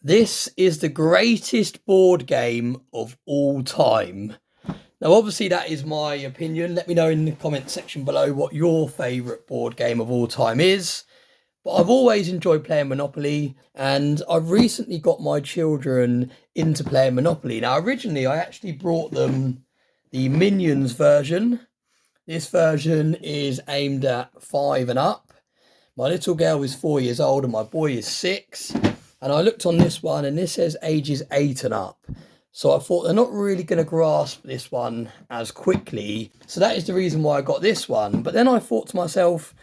This is the greatest board game of all time. Now, obviously, that is my opinion. Let me know in the comment section below what your favourite board game of all time is. But I've always enjoyed playing Monopoly, and I've recently got my children into playing Monopoly. Now, originally, I actually brought them the Minions version. This version is aimed at 5 and up. My little girl is 4 years old and my boy is 6. And I looked on this one and this says ages 8 and up. So I thought they're not really going to grasp this one as quickly. So that is the reason why I got this one. But then I thought to myself,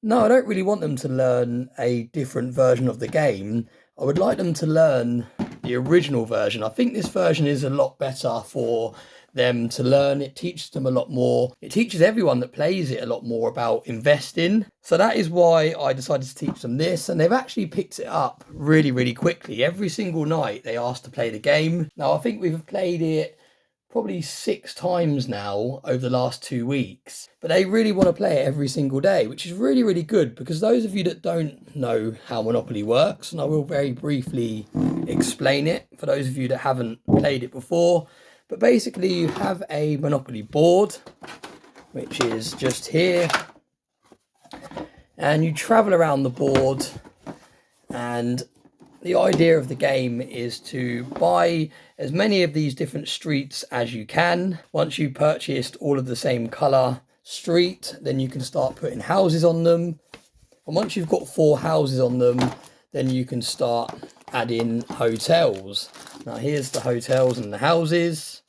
no, I don't really want them to learn a different version of the game. I would like them to learn the original version. I think this version is a lot better for them to learn. It teaches them a lot more. It teaches everyone that plays it a lot more about investing. So that is why I decided to teach them this, and they've actually picked it up really, really quickly. Every single night they ask to play the game. Now I think we've played it probably 6 times now over the last 2 weeks, but they really want to play it every single day, which is really, really good, because those of you that don't know how Monopoly works, and I will very briefly explain it for those of you that haven't played it before. But basically you have a Monopoly board, which is just here, and you travel around the board, and the idea of the game is to buy as many of these different streets as you can. Once you've purchased all of the same colour street, then you can start putting houses on them. And once you've got 4 houses on them, then you can start adding hotels. Now here's the hotels and the houses.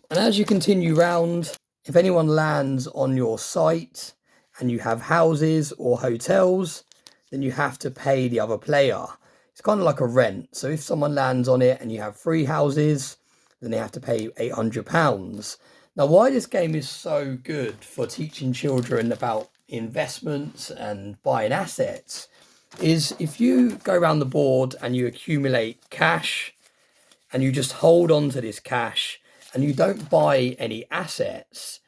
And as you continue round, if anyone lands on your site and you have houses or hotels, then you have to pay the other player. It's kind of like a rent. So if someone lands on it and you have 3 houses, then they have to pay £800. Now, why this game is so good for teaching children about investments and buying assets is if you go around the board and you accumulate cash and you just hold on to this cash and you don't buy any assets,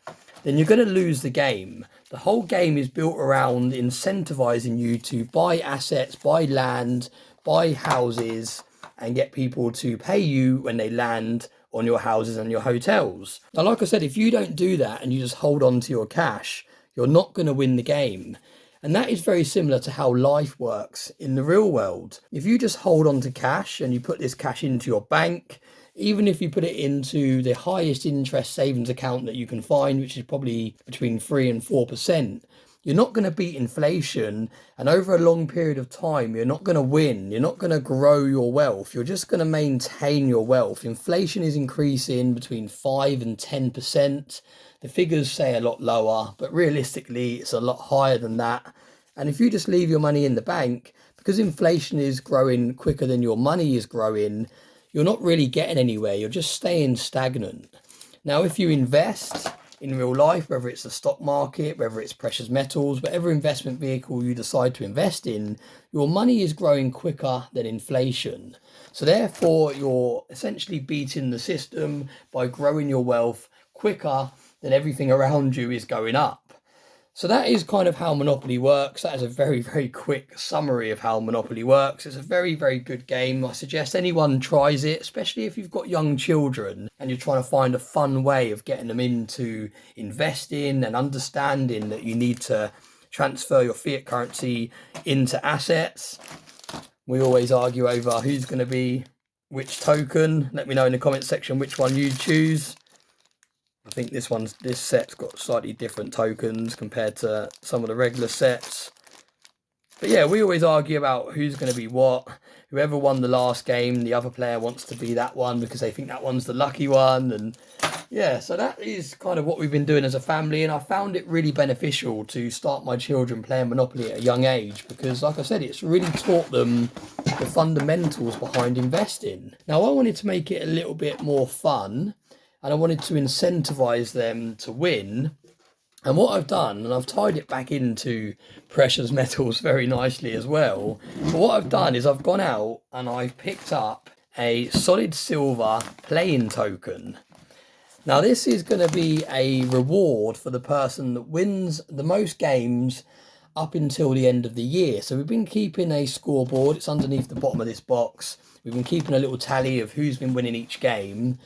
then you're going to lose the game. The whole game is built around incentivizing you to buy assets, buy land, buy houses, and get people to pay you when they land on your houses and your hotels. Now, like I said, if you don't do that and you just hold on to your cash, you're not going to win the game. And that is very similar to how life works in the real world. If you just hold on to cash and you put this cash into your bank, even if you put it into the highest interest savings account that you can find, which is probably between 3 and 4%, you're not going to beat inflation. And over a long period of time, you're not going to win. You're not going to grow your wealth. You're just going to maintain your wealth. Inflation is increasing between 5 and 10%. The figures say a lot lower, but realistically, it's a lot higher than that. And if you just leave your money in the bank, because inflation is growing quicker than your money is growing, you're not really getting anywhere. You're just staying stagnant. Now, if you invest in real life, whether it's the stock market, whether it's precious metals, whatever investment vehicle you decide to invest in, your money is growing quicker than inflation. So therefore, you're essentially beating the system by growing your wealth quicker than everything around you is going up. So that is kind of how Monopoly works. That is a very, very quick summary of how Monopoly works. It's a very, very good game. I suggest anyone tries it, especially if you've got young children and you're trying to find a fun way of getting them into investing and understanding that you need to transfer your fiat currency into assets. We always argue over who's going to be which token. Let me know in the comment section which one you choose. I think this set's got slightly different tokens compared to some of the regular sets. But yeah, we always argue about who's going to be what. Whoever won the last game, the other player wants to be that one because they think that one's the lucky one. And yeah, so that is kind of what we've been doing as a family. And I found it really beneficial to start my children playing Monopoly at a young age because, like I said, it's really taught them the fundamentals behind investing. Now, I wanted to make it a little bit more fun, and I wanted to incentivize them to win. And what I've done, and I've tied it back into precious metals very nicely as well. But what I've done is I've gone out and I've picked up a solid silver playing token. Now this is going to be a reward for the person that wins the most games up until the end of the year. So we've been keeping a scoreboard. It's underneath the bottom of this box. We've been keeping a little tally of who's been winning each game.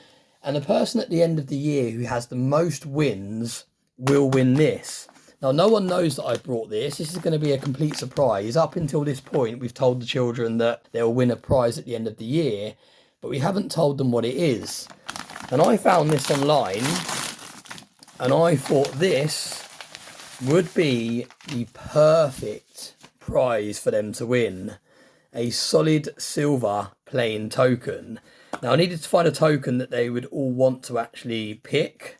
And the person at the end of the year who has the most wins will win this. Now, no one knows that I brought this. This is going to be a complete surprise. Up until this point, we've told the children that they'll win a prize at the end of the year, but we haven't told them what it is. And I found this online, and I thought this would be the perfect prize for them to win. A solid silver plain token. Now, I needed to find a token that they would all want to actually pick,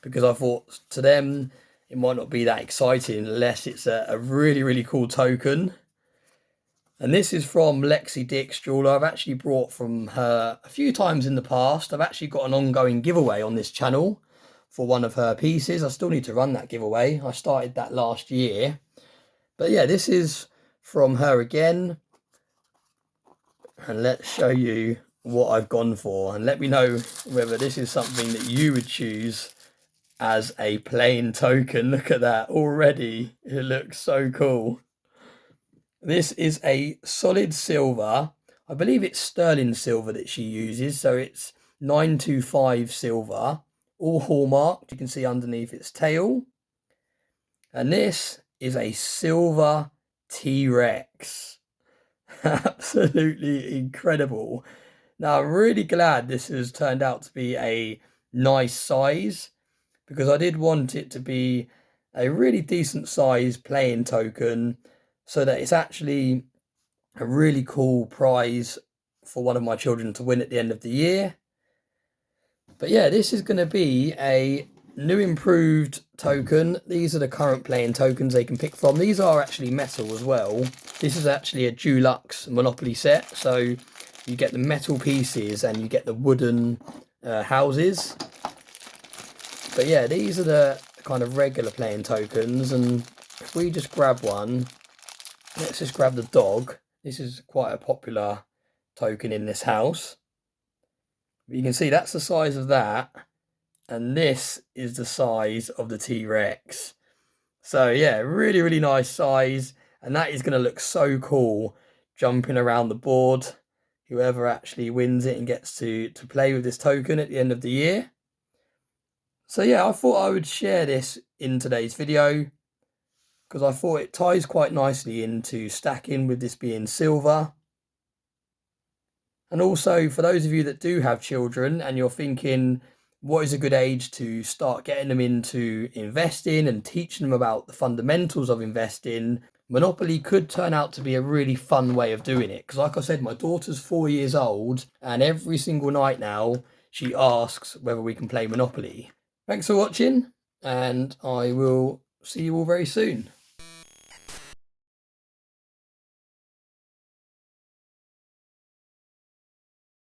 because I thought to them it might not be that exciting unless it's a really, really cool token. And this is from Lexi Dick's jeweler. I've actually brought from her a few times in the past. I've actually got an ongoing giveaway on this channel for one of her pieces. I still need to run that giveaway. I started that last year. But yeah, this is from her again. And let's show you what I've gone for. And let me know whether this is something that you would choose as a plain token. Look at that already. It looks so cool. This is a solid silver. I believe it's sterling silver that she uses. So it's 925 silver. All hallmarked. You can see underneath its tail. And this is a silver T-Rex. Absolutely incredible. Now, I'm really glad this has turned out to be a nice size, because I did want it to be a really decent size playing token so that it's actually a really cool prize for one of my children to win at the end of the year. But yeah, this is going to be a new improved token. These are the current playing tokens they can pick from. These are actually metal as well. This is actually a Dulux Monopoly set. So you get the metal pieces and you get the wooden houses. But yeah, these are the kind of regular playing tokens. And if we just grab one, let's just grab the dog. This is quite a popular token in this house. But you can see that's the size of that. And this is the size of the T-Rex. So yeah, really, really nice size. And that is going to look so cool jumping around the board. Whoever actually wins it and gets to play with this token at the end of the year. So yeah, I thought I would share this in today's video, because I thought it ties quite nicely into stacking with this being silver. And also for those of you that do have children and you're thinking, what is a good age to start getting them into investing and teaching them about the fundamentals of investing, Monopoly could turn out to be a really fun way of doing it. Because like I said, my daughter's 4 years old and every single night now she asks whether we can play Monopoly. Thanks for watching, and I will see you all very soon.